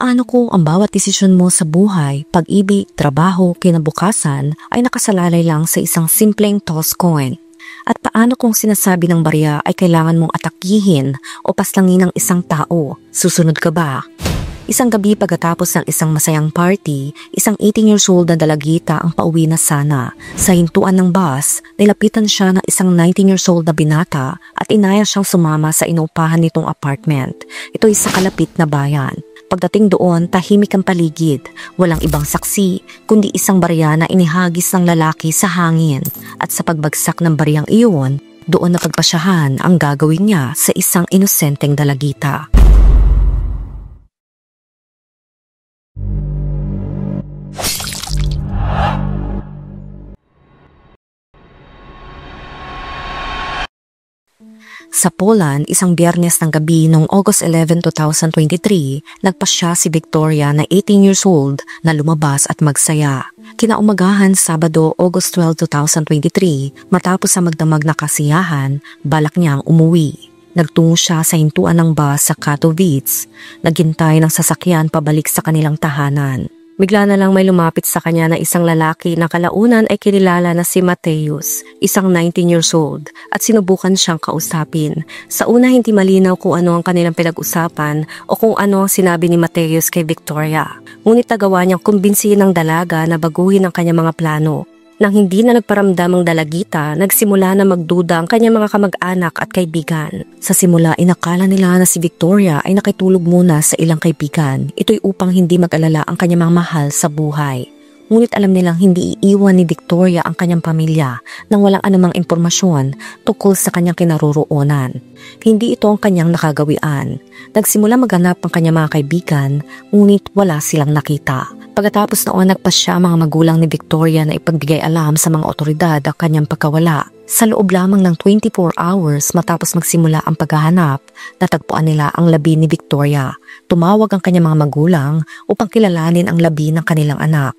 Paano kung ang bawat desisyon mo sa buhay, pag-ibig, trabaho, kinabukasan ay nakasalalay lang sa isang simpleng toss coin? At paano kung sinasabi ng barya ay kailangan mong atakihin o paslangin ng isang tao? Susunod ka ba? Isang gabi pagkatapos ng isang masayang party, isang 18 years old na dalagita ang pauwi na sana. Sa hintuan ng bus, nilapitan siya ng isang 19 years old na binata at inaya siyang sumama sa inuupahan nitong apartment. Ito'y sa kalapit na bayan. Pagdating doon, tahimik ang paligid. Walang ibang saksi, kundi isang barya na inihagis ng lalaki sa hangin. At sa pagbagsak ng baryang iyon, doon na pagpasyahan ang gagawin niya sa isang inosenteng dalagita. Sa Poland, isang Biyernes ng gabi noong August 11, 2023, nagpasya si Victoria na 18 years old na lumabas at magsaya. Kinaumagahan Sabado, August 12, 2023, matapos sa magdamag na kasiyahan, balak niyang umuwi. Nagtungo siya sa hintuan ng bus sa Katowice, naghintay ng sasakyan pabalik sa kanilang tahanan. Bigla na lang may lumapit sa kanya na isang lalaki na kalaunan ay kinilala na si Mateusz, isang 19 years old, at sinubukan siyang kausapin. Sa una hindi malinaw kung ano ang kanilang pinag-usapan o kung ano ang sinabi ni Mateusz kay Victoria. Ngunit nagawa niyang kumbinsihin ng dalaga na baguhin ang kanyang mga plano. Nang hindi na nagparamdam ang dalagita, nagsimula na magduda ang kanyang mga kamag-anak at kaibigan. Sa simula, inakala nila na si Victoria ay nakitulog muna sa ilang kaibigan. Ito'y upang hindi mag-alala ang kanyang mga mahal sa buhay. Ngunit alam nilang hindi iiwan ni Victoria ang kanyang pamilya nang walang anumang impormasyon tungkol sa kanyang kinaroroonan. Hindi ito ang kanyang nakagawian. Nagsimula maghanap ang kanyang mga kaibigan, ngunit wala silang nakita. Pagkatapos noon, nagpasya ang mga magulang ni Victoria na ipagbigay alam sa mga otoridad ang kanyang pagkawala. Sa loob lamang ng 24 hours matapos magsimula ang paghahanap, natagpuan nila ang labi ni Victoria. Tumawag ang kanyang mga magulang upang kilalanin ang labi ng kanilang anak.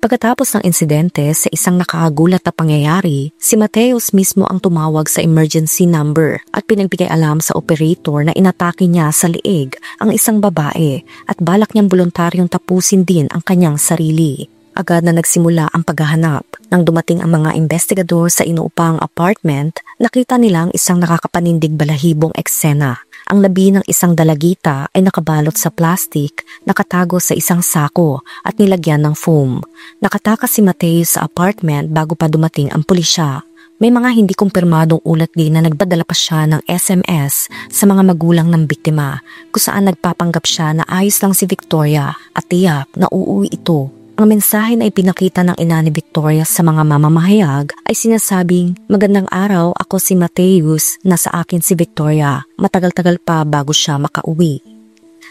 Pagkatapos ng insidente sa isang nakakagulat na pangyayari, si Mateusz mismo ang tumawag sa emergency number at pinagbigay alam sa operator na inatake niya sa liig ang isang babae at balak niyang voluntaryong tapusin din ang kanyang sarili. Agad na nagsimula ang paghahanap. Nang dumating ang mga investigador sa inuupang apartment, nakita nilang isang nakakapanindig balahibong eksena. Ang labi ng isang dalagita ay nakabalot sa plastik, nakatago sa isang sako at nilagyan ng foam. Nakatakas si Mateusz sa apartment bago pa dumating ang pulisya. May mga hindi kumpirmadong ulat din na nagpadala pa siya ng SMS sa mga magulang ng biktima, kung saan nagpapanggap siya na ayos lang si Victoria at tiyak na uuwi ito. Ang mensahe na ipinakita ng ina ni Victoria sa mga mamamahayag ay sinasabing, "Magandang araw, ako si Mateusz, nasa akin si Victoria." Matagal-tagal pa bago siya makauwi.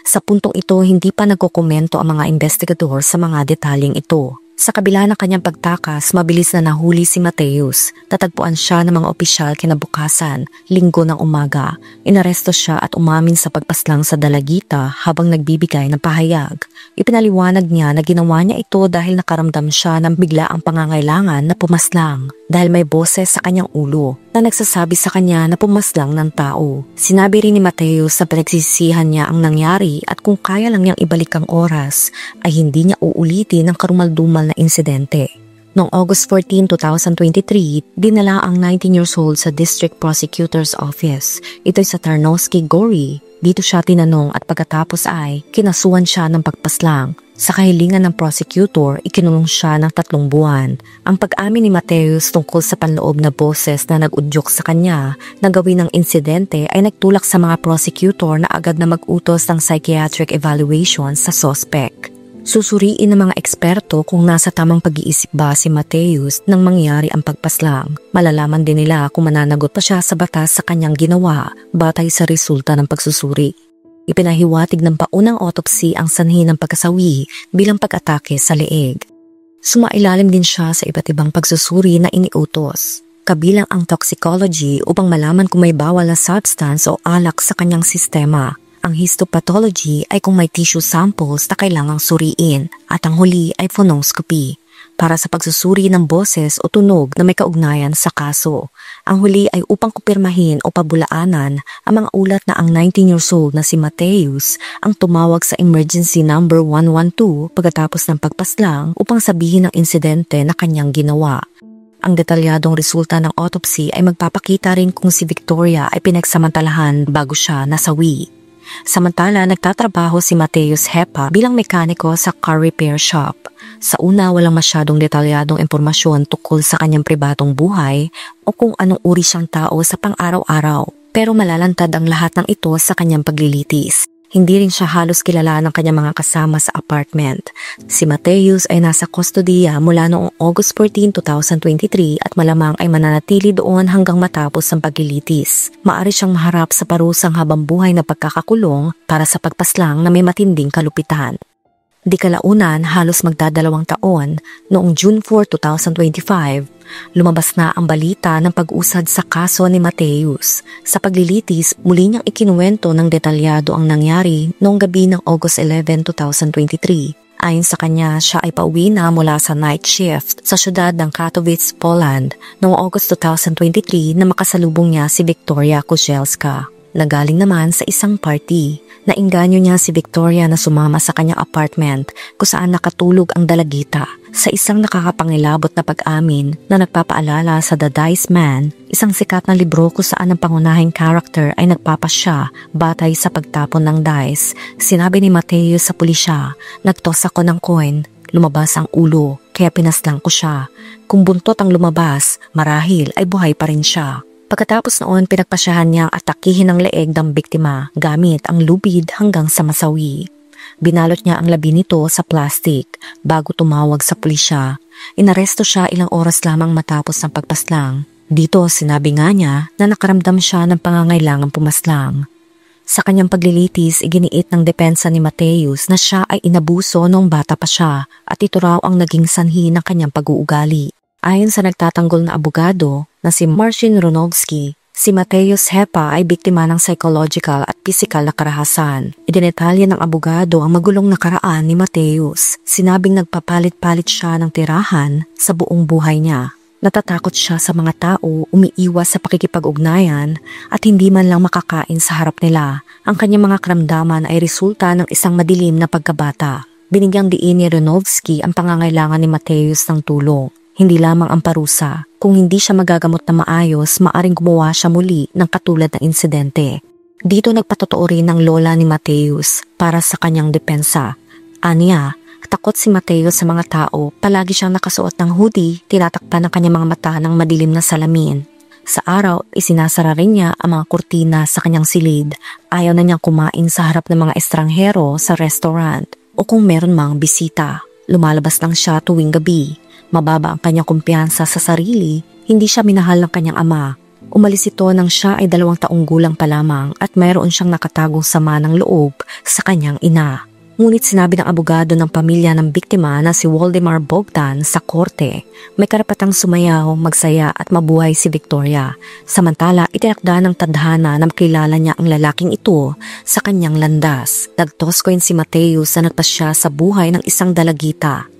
Sa puntong ito, hindi pa nagkokomento ang mga investigador sa mga detalyeng ito. Sa kabila ng kanyang pagtakas, mabilis na nahuli si Mateusz. Tatagpuan siya ng mga opisyal kinabukasan, linggo ng umaga. Inaresto siya at umamin sa pagpaslang sa dalagita habang nagbibigay ng pahayag. Ipinaliwanag niya na ginawa niya ito dahil nakaramdam siya ng biglaang pangangailangan na pumaslang dahil may boses sa kanyang ulo na nagsasabi sa kanya na pumaslang ng tao. Sinabi rin ni Mateusz sa pinagsisisihan niya ang nangyari at kung kaya lang niyang ibalik ang oras ay hindi niya uulitin ang karumaldumal na insidente. Noong August 14, 2023, dinala ang 19 years old sa District Prosecutor's Office. Ito'y sa Tarnowski Gori. Dito siya tinanong at pagkatapos ay kinasuhan siya ng pagpaslang. Sa kahilingan ng prosecutor, ikinulong siya ng 3 buwan. Ang pag-amin ni Mateusz tungkol sa panloob na boses na nag-udyok sa kanya na gawin ng insidente ay nagtulak sa mga prosecutor na agad na mag-utos ng psychiatric evaluation sa suspect. Susuriin ng mga eksperto kung nasa tamang pag-iisip ba si Mateusz nang mangyari ang pagpaslang. Malalaman din nila kung mananagot pa siya sa batas sa kanyang ginawa batay sa resulta ng pagsusuri. Ipinahiwatig ng paunang autopsy ang sanhi ng pagkasawi bilang pag-atake sa leeg. Sumailalim din siya sa iba't ibang pagsusuri na iniutos, kabilang ang toxicology upang malaman kung may bawal na substance o alak sa kanyang sistema. Ang histopathology ay kung may tissue samples na kailangang suriin at ang huli ay phonoscopy. para sa pagsusuri ng boses o tunog na may kaugnayan sa kaso. Ang huli ay upang kupirmahin o pabulaanan ang mga ulat na ang 19 years old na si Mateus ang tumawag sa emergency number 112 pagkatapos ng pagpaslang upang sabihin ang insidente na kanyang ginawa. Ang detalyadong resulta ng autopsy ay magpapakita rin kung si Victoria ay pinagsamantalahan bago siya nasawi. Samantala, nagtatrabaho si Mateus Hepa bilang mekaniko sa car repair shop. Sa una, walang masyadong detalyadong impormasyon tungkol sa kanyang pribadong buhay o kung anong uri siyang tao sa pang-araw-araw. Pero malalantad ang lahat ng ito sa kanyang paglilitis. Hindi rin siya halos kilala ng kanyang mga kasama sa apartment. Si Mateus ay nasa kustodiya mula noong August 14, 2023 at malamang ay mananatili doon hanggang matapos ang paglilitis. Maari siyang maharap sa parusang habambuhay na pagkakakulong para sa pagpaslang na may matinding kalupitan. Di kalaunan, halos magdadalawang taon, noong June 4, 2025, lumabas na ang balita ng pag-usad sa kaso ni Mateus. Sa paglilitis, muli niyang ikinuwento ng detalyado ang nangyari noong gabi ng August 11, 2023. Ayon sa kanya, siya ay pauwi na mula sa night shift sa syudad ng Katowice, Poland noong August 2023 na makasalubong niya si Victoria Kozielska. Nagaling naman sa isang party. Nainganyo niya si Victoria na sumama sa kanyang apartment kung saan nakatulog ang dalagita. Sa isang nakakapangilabot na pag-amin na nagpapaalala sa The Dice Man, isang sikat na libro kung saan ang pangunahing character ay nagpapasya batay sa pagtapon ng dice. Sinabi ni Mateus sa pulisya, "Nagtos ako ng coin, lumabas ang ulo, kaya pinaslang ko siya. Kung buntot ang lumabas, marahil ay buhay pa rin siya." Pagkatapos noon, pinagpasyahan niyang atakihin ang leeg ng biktima gamit ang lubid hanggang sa masawi. Binalot niya ang labi nito sa plastic bago tumawag sa pulisya. Inaresto siya ilang oras lamang matapos ng pagpaslang. Dito, sinabi nga niya na nakaramdam siya ng pangangailangang pumaslang. Sa kanyang paglilitis, iginiit ng depensa ni Mateus na siya ay inabuso noong bata pa siya at ito raw ang naging sanhi ng kanyang pag-uugali. Ayon sa nagtatanggol na abogado na si Marcin Ronovsky, si Mateus Hepa ay biktima ng psychological at physical na karahasan. Idinetalya ng abogado ang magulong nakaraan ni Mateus. Sinabing nagpapalit-palit siya ng tirahan sa buong buhay niya. Natatakot siya sa mga tao, umiiwas sa pakikipag-ugnayan at hindi man lang makakain sa harap nila. Ang kanyang mga karamdaman ay resulta ng isang madilim na pagkabata. Binigyang diin ni Ronovsky ang pangangailangan ni Mateus ng tulong. Hindi lamang ang parusa. Kung hindi siya magagamot na maayos, maaring gumawa siya muli ng katulad ng insidente. Dito nagpatotoo rin ng lola ni Mateus para sa kanyang depensa. Aniya, takot si Mateus sa mga tao, palagi siyang nakasuot ng hoodie, tinatakpan ng kanyang mga mata ng madilim na salamin. Sa araw, isinasara rin niya ang mga kurtina sa kanyang silid. Ayaw na niyang kumain sa harap ng mga estranghero sa restaurant o kung meron mang bisita. Lumalabas lang siya tuwing gabi. Mababa ang kanyang kumpiyansa sa sarili, hindi siya minahal ng kanyang ama. Umalis ito nang siya ay 2 taong gulang pa lamang at mayroon siyang nakatagong sama ng loob sa kanyang ina. Ngunit sinabi ng abogado ng pamilya ng biktima na si Waldemar Bogdan sa korte, may karapatang sumayaw, magsaya at mabuhay si Victoria. Samantala, itinakda ng tadhana na makilala niya ang lalaking ito sa kanyang landas. Nagtoskoin si Mateus na nagpasya sa buhay ng isang dalagita.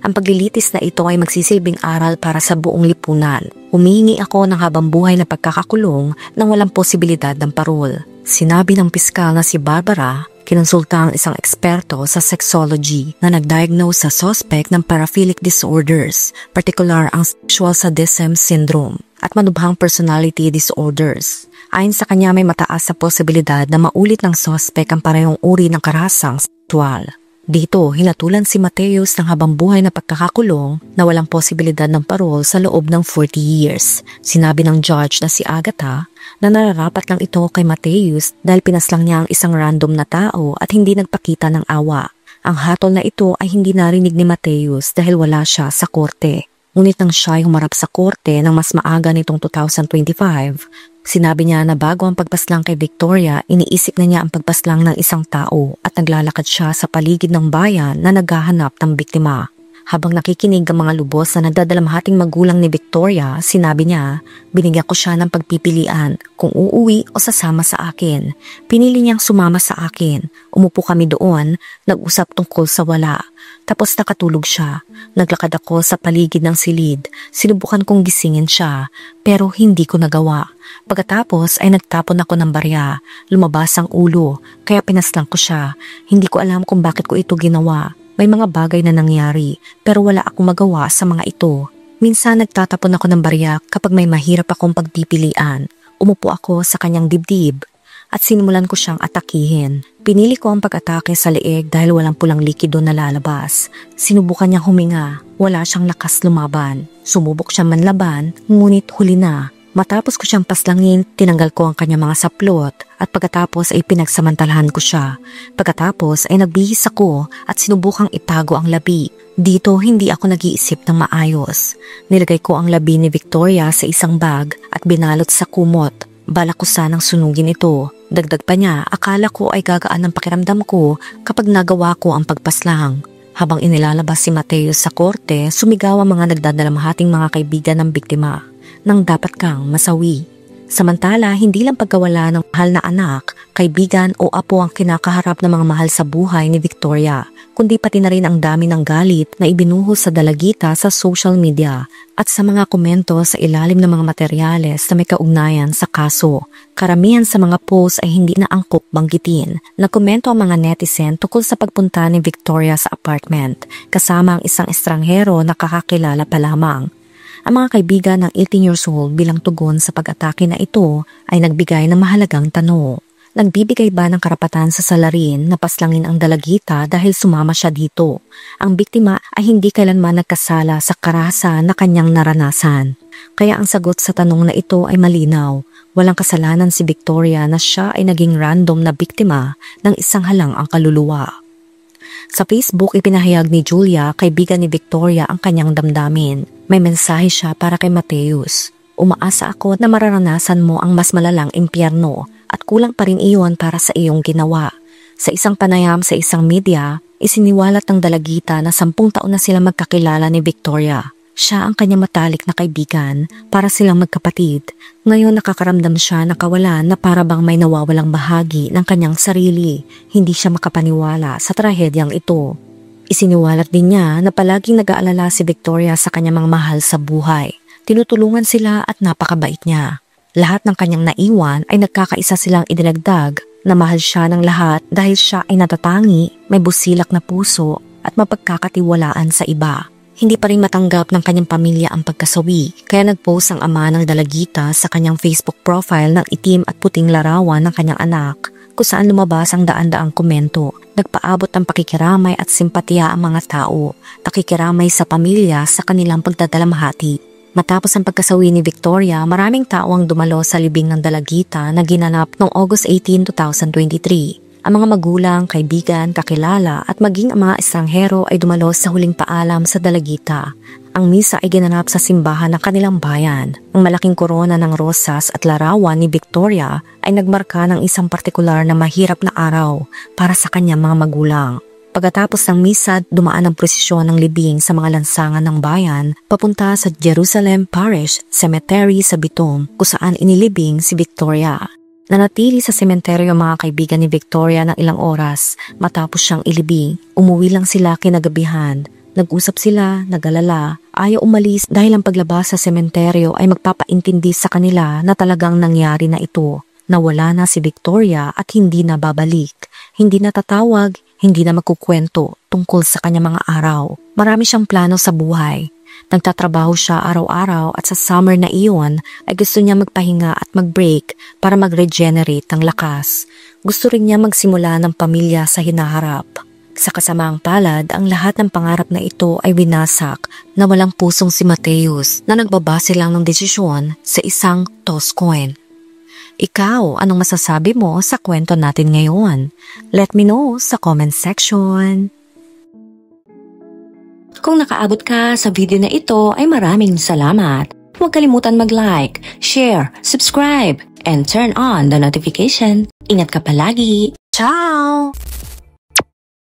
Ang paglilitis na ito ay magsisilbing aral para sa buong lipunan. Humihingi ako ng habambuhay na pagkakakulong nang walang posibilidad ng parol. Sinabi ng piskal na si Barbara, kinonsulta ang isang eksperto sa sexology na nag-diagnose sa suspect ng paraphilic disorders, particular ang sexual sadism syndrome at manubhang personality disorders. Ayon sa kanya, may mataas sa posibilidad na maulit ng suspect ang parehong uri ng karahasang sexual. Dito, hinatulan si Mateus ng habambuhay na pagkakakulong na walang posibilidad ng parol sa loob ng 40 years. Sinabi ng judge na si Agatha na nararapat lang ito kay Mateus dahil pinaslang niya ang isang random na tao at hindi nagpakita ng awa. Ang hatol na ito ay hindi narinig ni Mateus dahil wala siya sa korte. Ngunit nang siya ay humarap sa korte ng mas maaga nitong 2025, sinabi niya na bago ang pagpaslang kay Victoria, iniisip na niya ang pagpaslang ng isang tao at naglalakad siya sa paligid ng bayan na naghahanap ng biktima. Habang nakikinig ang mga lubos na nagdadalamhating magulang ni Victoria, sinabi niya, binigyan ko siya ng pagpipilian kung uuwi o sasama sa akin. Pinili niyang sumama sa akin. Umupo kami doon, nag-usap tungkol sa wala. Tapos nakatulog siya. Naglakad ako sa paligid ng silid. Sinubukan kong gisingin siya, pero hindi ko nagawa. Pagkatapos ay nagtapon ako ng barya. Lumabas ang ulo, kaya pinaslang ko siya. Hindi ko alam kung bakit ko ito ginawa. May mga bagay na nangyari, pero wala akong magawa sa mga ito. Minsan nagtatapon ako ng barya kapag may mahirap akong pagpipilian. Umupo ako sa kanyang dibdib at sinimulan ko siyang atakihin. Pinili ko ang pag-atake sa leeg dahil walang pulang likido na lalabas. Sinubukan niyang huminga. Wala siyang lakas lumaban. Sumubok siya manlaban, ngunit huli na. Matapos ko siyang paslangin, tinanggal ko ang kanyang mga saplot at pagkatapos ay pinagsamantalahan ko siya. Pagkatapos ay nagbihis ako at sinubukang itago ang labi. Dito hindi ako nag-iisip ng maayos. Nilagay ko ang labi ni Victoria sa isang bag at binalot sa kumot. Balak ko sanang sunugin ito. Dagdag pa niya, akala ko ay gagaan ang pakiramdam ko kapag nagawa ko ang pagpaslang. Habang inilalabas si Mateo sa korte, sumigaw ang mga nagdadalamhating mga kaibigan ng biktima nang dapat kang masawi. Samantala, hindi lang pagkawala ng mahal na anak, kaibigan o apo ang kinakaharap ng mga mahal sa buhay ni Victoria, kundi pati na rin ang dami ng galit na ibinuhos sa dalagita sa social media at sa mga komento sa ilalim ng mga materyales na may kaugnayan sa kaso. Karamihan sa mga posts ay hindi na angkop banggitin. Nagkomento ang mga netizen tungkol sa pagpunta ni Victoria sa apartment, kasama ang isang estranghero na kakakilala pa lamang. Ang mga kaibigan ng 18 years old bilang tugon sa pag-atake na ito ay nagbigay ng mahalagang tanong. Nagbibigay ba ng karapatan sa salarin na paslangin ang dalagita dahil sumama siya dito? Ang biktima ay hindi kailanman nagkasala sa karahasan na kanyang naranasan. Kaya ang sagot sa tanong na ito ay malinaw. Walang kasalanan si Victoria na siya ay naging random na biktima ng isang halang ang kaluluwa. Sa Facebook, ipinahayag ni Julia, kaibigan ni Victoria, ang kanyang damdamin. May mensahe siya para kay Mateus. Umaasa ako na mararanasan mo ang mas malalang impyerno at kulang pa rin iyon para sa iyong ginawa. Sa isang panayam sa isang media, isiniwalat ng dalagita na 10 taon na sila magkakilala ni Victoria. Siya ang kanyang matalik na kaibigan, para silang magkapatid. Ngayon nakakaramdam siya na kawalan na para bang may nawawalang bahagi ng kanyang sarili. Hindi siya makapaniwala sa trahedyang ito. Isiniwalat din niya na palaging nag-aalala si Victoria sa kanyang mga mahal sa buhay. Tinutulungan sila at napakabait niya. Lahat ng kanyang naiwan ay nagkakaisa silang idinagdag na mahal siya ng lahat dahil siya ay natatangi, may busilak na puso at mapagkakatiwalaan sa iba. Hindi pa rin matanggap ng kanyang pamilya ang pagkasawi, kaya nagpost ang ama ng dalagita sa kanyang Facebook profile ng itim at puting larawan ng kanyang anak, kung saan lumabas ang daan-daang komento. Nagpaabot ng pakikiramay at simpatya ang mga tao, pakikiramay sa pamilya sa kanilang pagdadalamhati. Matapos ang pagkasawi ni Victoria, maraming tao ang dumalo sa libing ng dalagita na ginanap noong August 18, 2023. Ang mga magulang, kaibigan, kakilala at maging ang mga estranghero ay dumalo sa huling paalam sa dalagita. Ang misa ay ginanap sa simbahan ng kanilang bayan. Ang malaking korona ng rosas at larawan ni Victoria ay nagmarka ng isang partikular na mahirap na araw para sa kanyang mga magulang. Pagkatapos ng misa, dumaan ang prosesyon ng libing sa mga lansangan ng bayan papunta sa Jerusalem Parish Cemetery sa Bitom, kung saan inilibing si Victoria. Nanatili sa sementeryo ang mga kaibigan ni Victoria ng ilang oras matapos siyang ilibing. Umuwi lang sila kinagabihan. Nag-usap sila, nag-alala, ayaw umalis dahil ang paglabas sa sementeryo ay magpapaintindi sa kanila na talagang nangyari na ito. Nawala na si Victoria at hindi na babalik. Hindi na tatawag, hindi na magkukwento tungkol sa kanyang mga araw. Marami siyang plano sa buhay. Nagtatrabaho siya araw-araw at sa summer na iyon ay gusto niya magpahinga at mag-break para mag-regenerate ng lakas. Gusto rin niya magsimula ng pamilya sa hinaharap. Sa kasamaang palad, ang lahat ng pangarap na ito ay winasak na walang pusong si Mateus na nagbabase lang ng desisyon sa isang toss coin. Ikaw, anong masasabi mo sa kwento natin ngayon? Let me know sa comment section. Kung nakaabot ka sa video na ito ay maraming salamat. Huwag kalimutan mag-like, share, subscribe, and turn on the notification. Ingat ka palagi. Ciao!